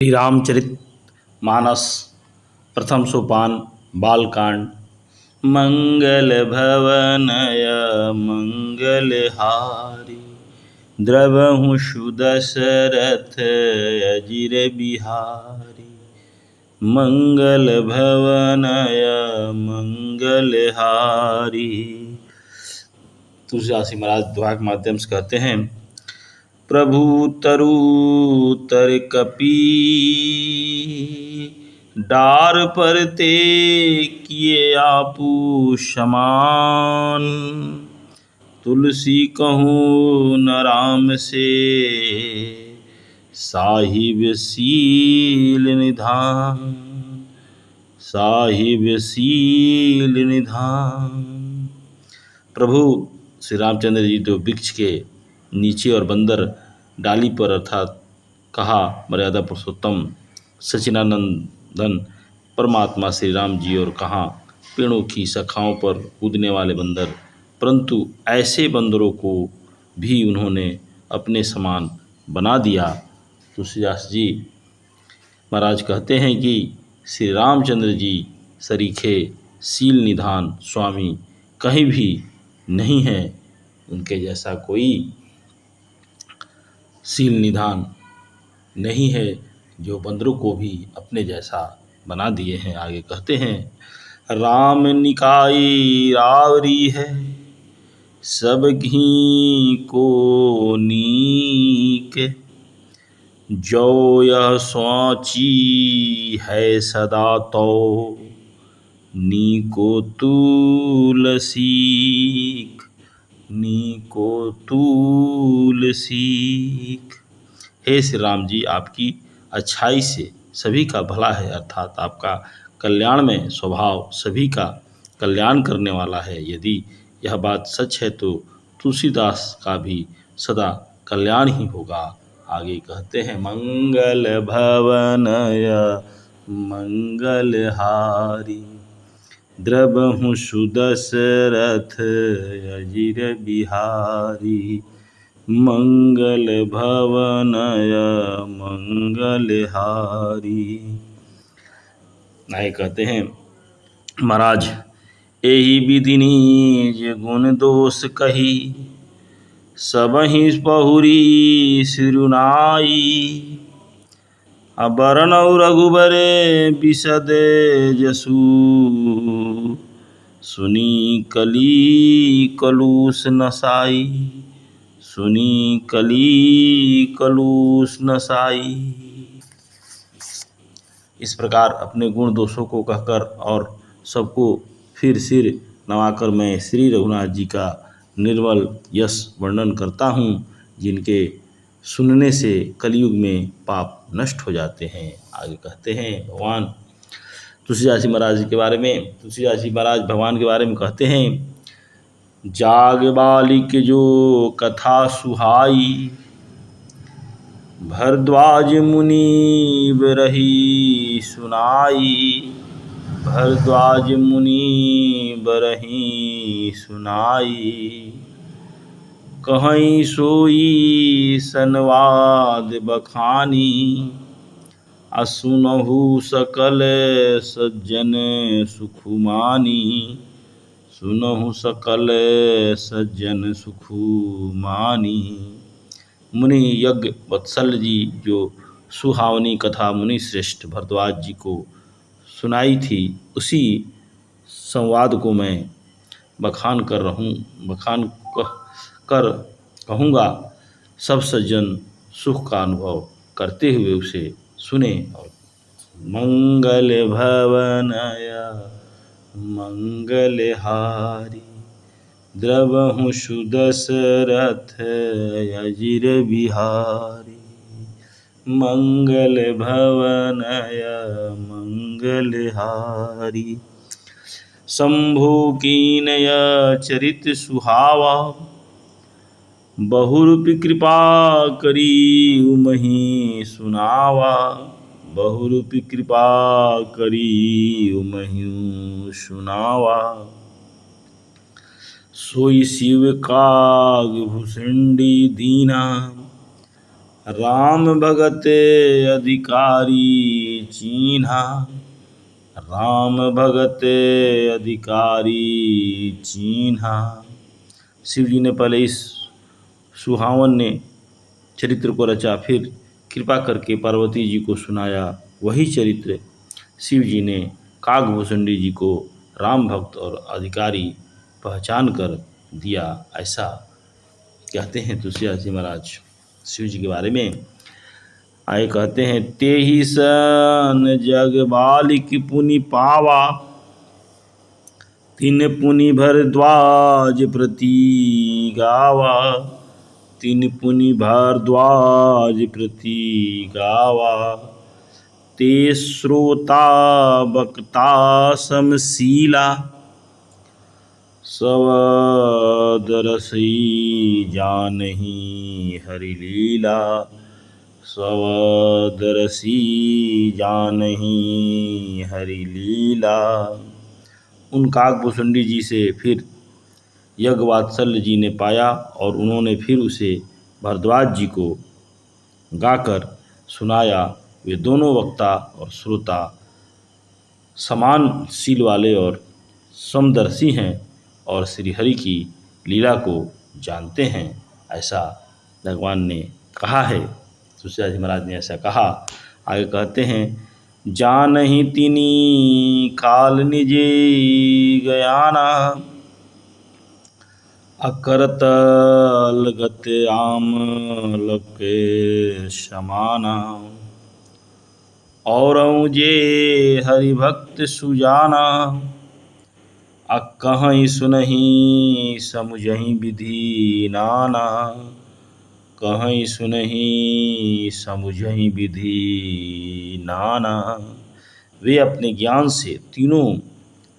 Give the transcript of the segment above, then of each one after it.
श्री रामचरित मानस प्रथम सोपान बालकांड। मंगल भवनय मंगलहारी द्रवहु सुदशरथ अजिर बिहारी। मंगल भवनय मंगलहारी। तुलसीदास महाराज दोहा के माध्यम से कहते हैं, प्रभु तरु तर कपी डार पर ते किए आपू समान। तुलसी कहूँ न राम से साहिब सील निधान। साहिब सील निधान। प्रभु श्री रामचंद्र जी तो वृक्ष के नीचे और बंदर डाली पर अर्थात कहा मर्यादा पुरुषोत्तम सच्चिदानंदन परमात्मा श्री राम जी और कहाँ पेड़ों की शाखाओं पर कूदने वाले बंदर, परंतु ऐसे बंदरों को भी उन्होंने अपने समान बना दिया। तुलसीदास जी महाराज कहते हैं कि श्री रामचंद्र जी सरीखे सील निधान स्वामी कहीं भी नहीं है, उनके जैसा कोई सील निधान नहीं है जो बंदरों को भी अपने जैसा बना दिए हैं। आगे कहते हैं, राम निकाई रावरी है सब घी को नीक। जो यह सोची है सदा तो नीको तुलसीक। नीको तुलसीक। हे श्री राम जी, आपकी अच्छाई से सभी का भला है, अर्थात आपका कल्याण में स्वभाव सभी का कल्याण करने वाला है। यदि यह बात सच है तो तुलसीदास का भी सदा कल्याण ही होगा। आगे कहते हैं, मंगल भवनय मंगलहारी द्रवहु सुदशरथ अजिर बिहारी। मंगल भवनय मंगलहारी। नायक कहते हैं, महाराज एहि विधि निज गुण दोष कही सबहि बहुरी सिरुनाई। अबरनौ रघुबर बिशद जसु सुनी कली कलुष नसाई। सुनी कली कलुष नसाई। इस प्रकार अपने गुण दोषों को कहकर और सबको फिर सिर नवाकर मैं श्री रघुनाथ जी का निर्मल यश वर्णन करता हूँ, जिनके सुनने से कलयुग में पाप नष्ट हो जाते हैं। आगे कहते हैं, भगवान तुलसीदास जी महाराज के बारे में, तुलसीदास जी महाराज भगवान के बारे में कहते हैं, जाग बालिक जो कथा सुहाई भरद्वाज मुनि बरही सुनाई। भरद्वाज मुनि बरही सुनाई। कहीं सोई संवाद बखानी असुनहु सकल सज्जन सुखुमानी। सुनहु सकल सज्जन सुखुमानी। मुनि यज्ञ वत्सल जी जो सुहावनी कथा मुनि श्रेष्ठ भरद्वाज जी को सुनाई थी, उसी संवाद को मैं बखान कर कहूँगा। सब सज्जन सुख का अनुभव करते हुए उसे सुने। और मंगल भवनय मंगलहारी द्रवहु सुदशरथ अजिर बिहारी। मंगल भवनय मंगलहारी। शंभु कीनय चरित सुहावा बहुरूपी कृपा करी उमहि सुनावा। बहुरूपी कृपा करी उमहि सुनावा। सोई शिव काग भुसुंडी दीना राम भगत अधिकारी चीन्हा, राम भगत अधिकारी चीन्हा। शिव जी ने पहले इस सुहावन ने चरित्र को रचा, फिर कृपा करके पार्वती जी को सुनाया। वही चरित्र शिव जी ने काकभूषुंडी जी को राम भक्त और अधिकारी पहचान कर दिया। ऐसा कहते हैं तुलसीदास जी महाराज शिव जी के बारे में। आए कहते हैं, ते ही सन जग बालिक पुनि पावा, तिन पुनि भरद्वाज प्रति गावा, तिन पुनि भरद्वाज प्रति गावा। ते श्रोता वक्ता समशीला, सवद रसी जानहि हरि लीला, सवद रसी जानहि हरि लीला। उन काकभूषुंडी जी से फिर यज्ञवात्सल्य जी ने पाया और उन्होंने फिर उसे भरद्वाज जी को गाकर सुनाया। वे दोनों वक्ता और श्रोता समान शील वाले और समदर्शी हैं और श्री हरि की लीला को जानते हैं, ऐसा भगवान ने कहा है। तुलसीदास जी महाराज ने ऐसा कहा। आगे कहते हैं, जानहि तिनी काल निजे गयाना, अकरत लगत आमलक समाना। औरऊ जे हरि भक्त सुजाना, अकहीं सुनहि समुझहि विधि नाना, कहीं सुनहि समुझहि विधि नाना। वे अपने ज्ञान से तीनों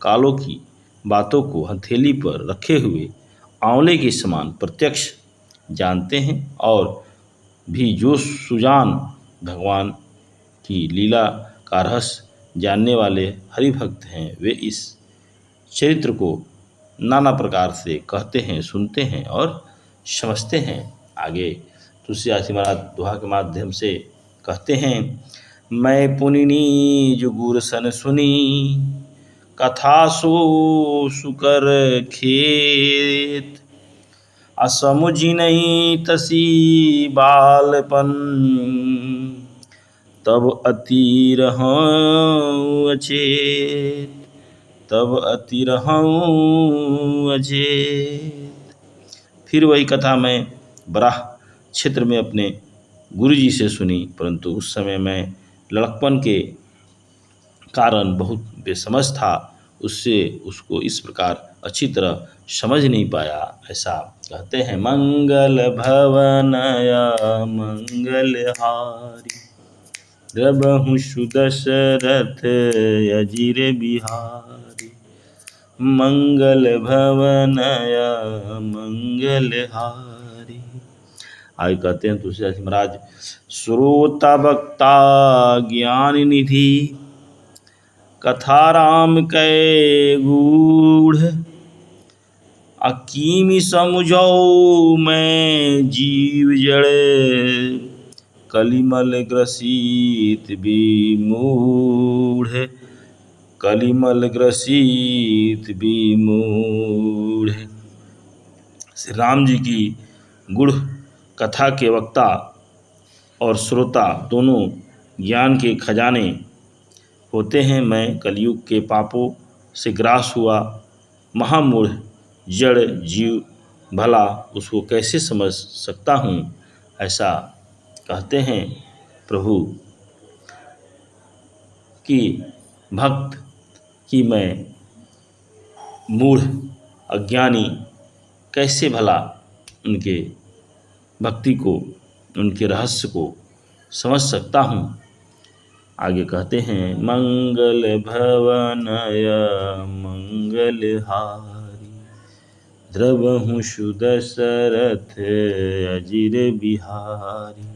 कालों की बातों को हथेली पर रखे हुए आंवले के समान प्रत्यक्ष जानते हैं और भी जो सुजान भगवान की लीला का रहस्य जानने वाले हरि भक्त हैं, वे इस चरित्र को नाना प्रकार से कहते हैं, सुनते हैं और समझते हैं। आगे तुलसीदास जी महाराज दोहा के माध्यम से कहते हैं, मैं पुनिनी जो गुर सन सुनी, कथा सो सुकर खेत, असमुझी नहीं तसी बालपन, तब अति रहूं अचेत, तब अति रहूं अचेत। फिर वही कथा मैं बराह क्षेत्र में अपने गुरु जी से सुनी, परंतु उस समय मैं लड़कपन के कारण बहुत बेसमझ था, उससे उसको इस प्रकार अच्छी तरह समझ नहीं पाया। ऐसा कहते हैं, मंगल भवनया मंगलहारी, द्रबहु सुदशरथ अजिर बिहारी, मंगल भवनया मंगलहारी। आगे कहते हैं तुलसीदास जी महाराज, श्रोता वक्ता ज्ञान निधि, कथा राम कै गूढ़, अकीमि समुझौ मैं जीव जड़, कलिमल ग्रसित विमूढ़, कलिमल ग्रसित विमूढ़। श्री राम जी की गुढ़ कथा के वक्ता और श्रोता दोनों ज्ञान के खजाने होते हैं। मैं कलयुग के पापों से ग्रास हुआ महामूढ़ जड़ जीव भला उसको कैसे समझ सकता हूँ, ऐसा कहते हैं प्रभु कि भक्त कि मैं मूढ़ अज्ञानी कैसे भला उनके भक्ति को, उनके रहस्य को समझ सकता हूँ। आगे कहते हैं, मंगल भवनया मंगलहारी, द्रबहु सुदशरथ अजिर बिहारी,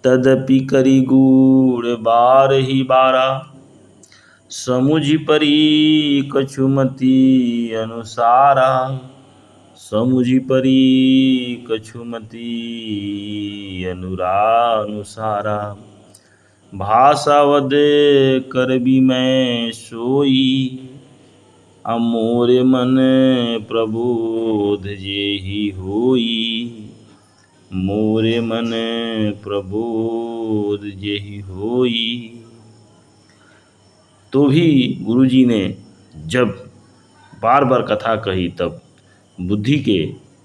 तदपि करि गूढ़ बारहि बारा, समुझ परी कछुमति अनुसारा, समुझि परी कछुमती अनुरानुसारा। भाषावद करबी मैं सोई, अमोर मन प्रबोध जेहि होई। मोरे मन प्रबोध जेहि होई। तो भी गुरुजी ने जब बार बार कथा कही तब बुद्धि के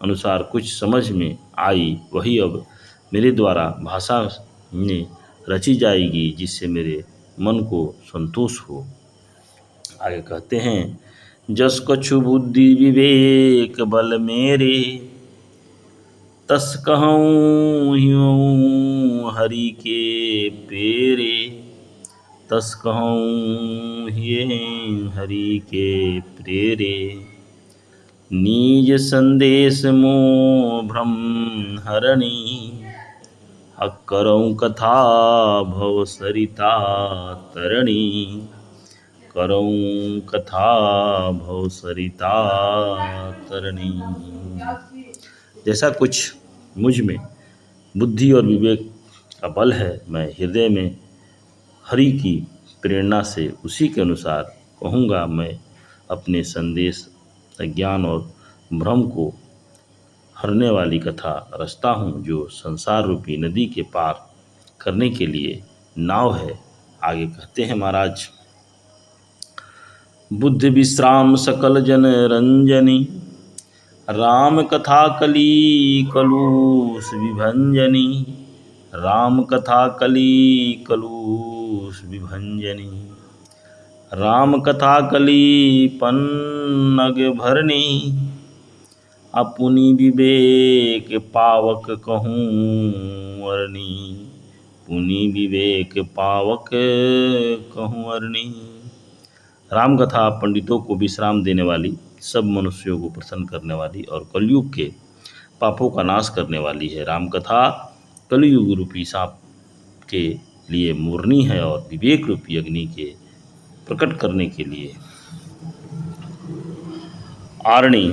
अनुसार कुछ समझ में आई, वही अब मेरे द्वारा भाषा में रची जाएगी, जिससे मेरे मन को संतोष हो। आगे कहते हैं, जस कछु बुद्धि विवेक बल मेरे, तस कहूँ ह्यूँ हरि के पेरे। तस कहूँ ह्यूँ हरि के प्रेरे। निज संदेश मोह भ्रम हरणी, करऊँ कथा भव सरिता तरणी। करऊँ कथा भव सरिता तरणी। जैसा कुछ मुझ में बुद्धि और विवेक का बल है, मैं हृदय में हरि की प्रेरणा से उसी के अनुसार कहूँगा। मैं अपने संदेश, ज्ञान और भ्रम को हरने वाली कथा रचता हूँ, जो संसार रूपी नदी के पार करने के लिए नाव है। आगे कहते हैं महाराज, बुद्ध विश्राम सकल जन रंजनी, राम कथा कली कलूष विभंजनी। राम कथा कली कलूष विभंजनी। राम कथा कली पन्नग भरनी, अपुनि विवेक पावक कहूँ अरनी। पुनि विवेक पावक कहूँ अरनी। राम कथा पंडितों को विश्राम देने वाली, सब मनुष्यों को प्रसन्न करने वाली और कलयुग के पापों का नाश करने वाली है। राम कथा कलयुग रूपी सांप के लिए मूर्नी है और विवेक रूपी अग्नि के प्रकट करने के लिए आरणी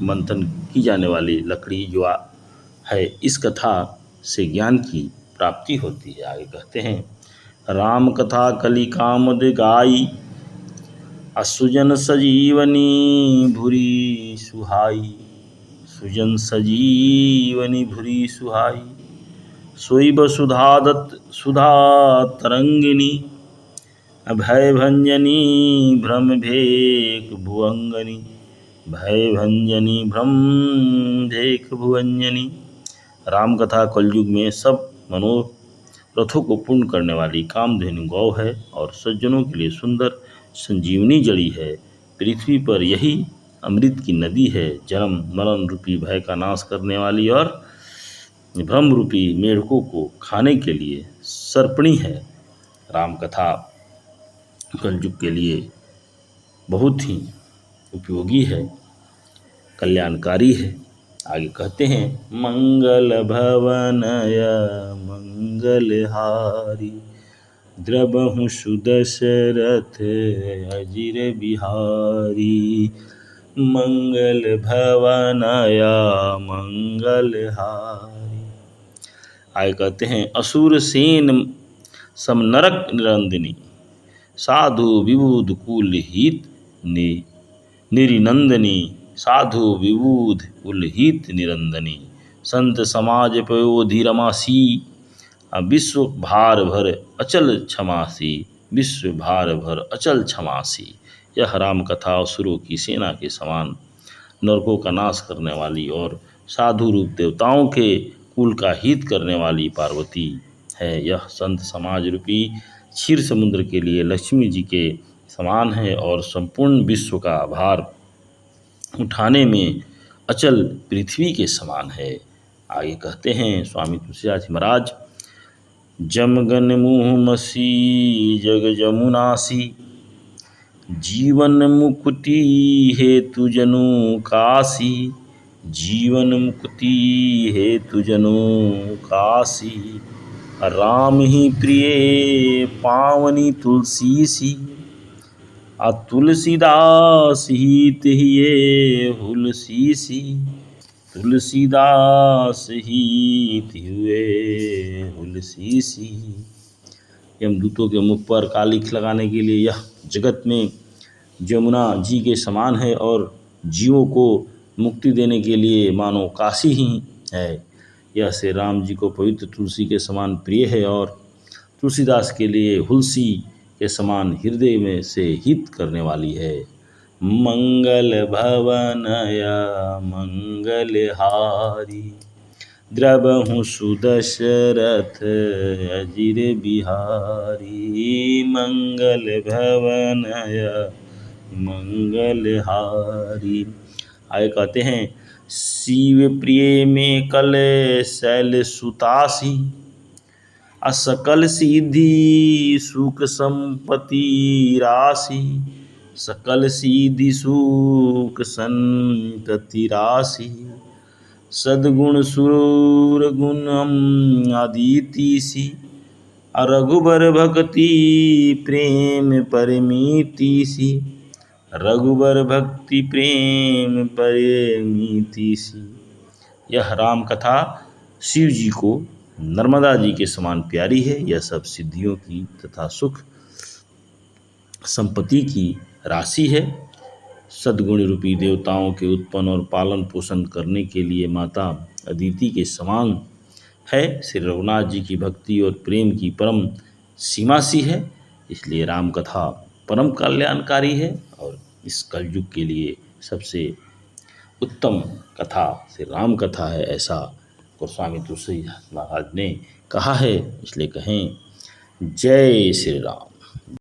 मंथन की जाने वाली लकड़ी जो है। इस कथा से ज्ञान की प्राप्ति होती है। आगे कहते हैं, राम कथा कली कामद गाई, असुजन सजीवनी भूरी सुहाई। सुजन सजीवनी भूरी सुहाई। सोई वसुधा दत्त सुधा तरंगिनी, भय भंजनी भ्रम भेक भुवंगनी। भय भंजनी भ्रम भेक भुवंजनी। राम कथा कलयुग में सब मनोरथों को पूर्ण करने वाली कामधेनु गौ है और सज्जनों के लिए सुंदर संजीवनी जड़ी है। पृथ्वी पर यही अमृत की नदी है, जन्म मरण रूपी भय का नाश करने वाली और भ्रम रूपी मेढकों को खाने के लिए सर्पणी है। राम कथा कलयुग के लिए बहुत ही उपयोगी है, कल्याणकारी है। आगे कहते हैं, मंगल भवनय मंगलहारी, द्रबहु सुदशरथ अजिर बिहारी। मंगल भवनय मंगलहारी। आगे कहते हैं, असुर सेन सम नरक निरंदिनी, साधु विबुध कुल हित निरिनंदनी। साधु विबुध कुल हित निरंदनी। संत समाज पयोधि रमासी, विश्व भार भर अचल क्षमासी। विश्व भार भर अचल क्षमासी। यह राम कथा असुरों की सेना के समान नरकों का नाश करने वाली और साधु रूप देवताओं के कुल का हित करने वाली पार्वती है। यह संत समाज रूपी क्षीर समुद्र के लिए लक्ष्मी जी के समान है और संपूर्ण विश्व का भार उठाने में अचल पृथ्वी के समान है। आगे कहते हैं स्वामी तुलसीदास जी महाराज, जमगन मुँह मसी जग जमुनासी, जीवन मुक्ति हेतु जनु काशी। जीवन मुक्ति हेतु जनु काशी, राम ही प्रिय पावनी तुलसी सी। आ तुलसीदास हित ये हुलसीसी, तुलसीदास हित हुए हुलसीसी। यमदूतों के मुख पर कालिख लगाने के लिए यह जगत में जमुना जी के समान है और जीवों को मुक्ति देने के लिए मानो काशी ही है। यह श्री राम जी को पवित्र तुलसी के समान प्रिय है और तुलसीदास के लिए हुलसी के समान हृदय में से हित करने वाली है। मंगल भवनया मंगलहारी, द्रवहु सुदशरथ अजिर बिहारी। मंगल भवनया मंगलहारी। आगे कहते हैं शिव प्रिय में कल शैल सुतासी, असकल सिद्धि सुख संपत्ति राशि, सकल सिद्धि सुख संपत्ति राशि। सद्गुण सुर गुणम आदितीसी, रघुबर भक्ति प्रेम परमीतीसी, रघुबर भक्ति प्रेम परमीतीसी। यह राम कथा शिव जी को नर्मदा जी के समान प्यारी है। यह सब सिद्धियों की तथा सुख संपत्ति की राशि है। सद्गुण रूपी देवताओं के उत्पन्न और पालन पोषण करने के लिए माता अदिति के समान है। श्री रघुनाथ जी की भक्ति और प्रेम की परम सीमा सी है। इसलिए राम कथा परम कल्याणकारी है और इस कलयुग के लिए सबसे उत्तम कथा श्री राम कथा है, ऐसा गोस्वामी तुलसीदास महाराज ने कहा है। इसलिए कहें जय श्री राम।